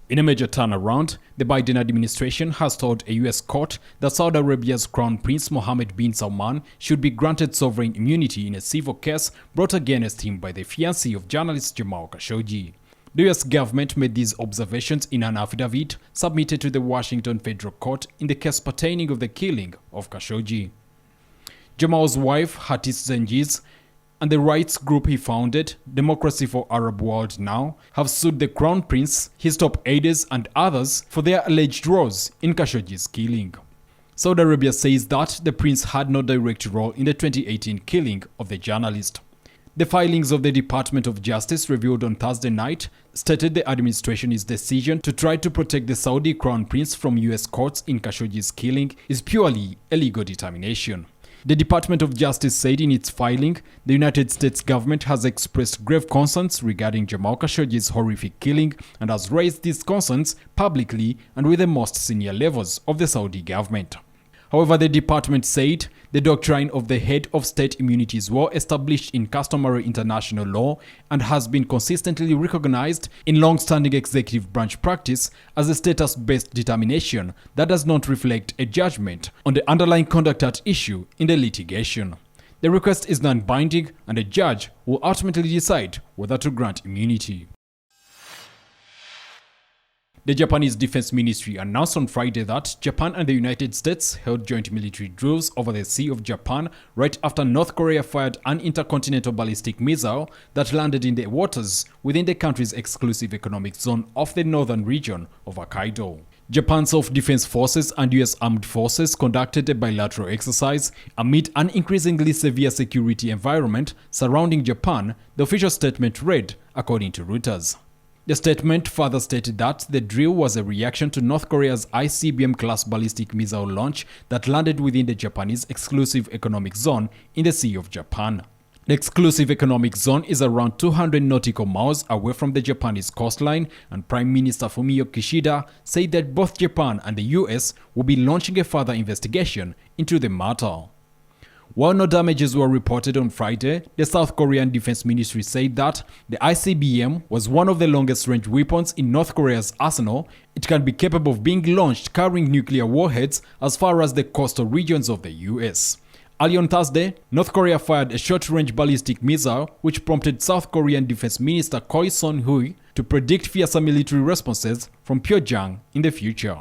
In a major turnaround, the Biden administration has told a U.S. court that Saudi Arabia's Crown Prince Mohammed Bin Salman should be granted sovereign immunity in a civil case brought against him by the fiancé of journalist Jamal Khashoggi. The U.S. government made these observations in an affidavit submitted to the Washington federal court in the case pertaining of the killing of Khashoggi. Jamal's wife, Hatis Zengiz, and the rights group he founded, Democracy for Arab World Now, have sued the Crown Prince, his top aides and others for their alleged roles in Khashoggi's killing. Saudi Arabia says that the prince had no direct role in the 2018 killing of the journalist. The filings of the Department of Justice revealed on Thursday night stated the administration's decision to try to protect the Saudi Crown Prince from US courts in Khashoggi's killing is purely a legal determination. The Department of Justice said in its filing, the United States government has expressed grave concerns regarding Jamal Khashoggi's horrific killing and has raised these concerns publicly and with the most senior levels of the Saudi government. However, the department said the doctrine of the head of state immunity is well established in customary international law and has been consistently recognized in long-standing executive branch practice as a status-based determination that does not reflect a judgment on the underlying conduct at issue in the litigation. The request is non-binding and a judge will ultimately decide whether to grant immunity. The Japanese Defense Ministry announced on Friday that Japan and the United States held joint military drills over the Sea of Japan right after North Korea fired an intercontinental ballistic missile that landed in the waters within the country's exclusive economic zone of the northern region of Hokkaido. Japan's self-defense forces and U.S. armed forces conducted a bilateral exercise amid an increasingly severe security environment surrounding Japan, the official statement read, according to Reuters. The statement further stated that the drill was a reaction to North Korea's ICBM-class ballistic missile launch that landed within the Japanese exclusive economic zone in the Sea of Japan. The exclusive economic zone is around 200 nautical miles away from the Japanese coastline, and Prime Minister Fumio Kishida said that both Japan and the US will be launching a further investigation into the matter. While no damages were reported on Friday, the South Korean Defense Ministry said that the ICBM was one of the longest-range weapons in North Korea's arsenal. It can be capable of being launched carrying nuclear warheads as far as the coastal regions of the US. Early on Thursday, North Korea fired a short-range ballistic missile which prompted South Korean Defense Minister Choi Son-hui to predict fiercer military responses from Pyongyang in the future.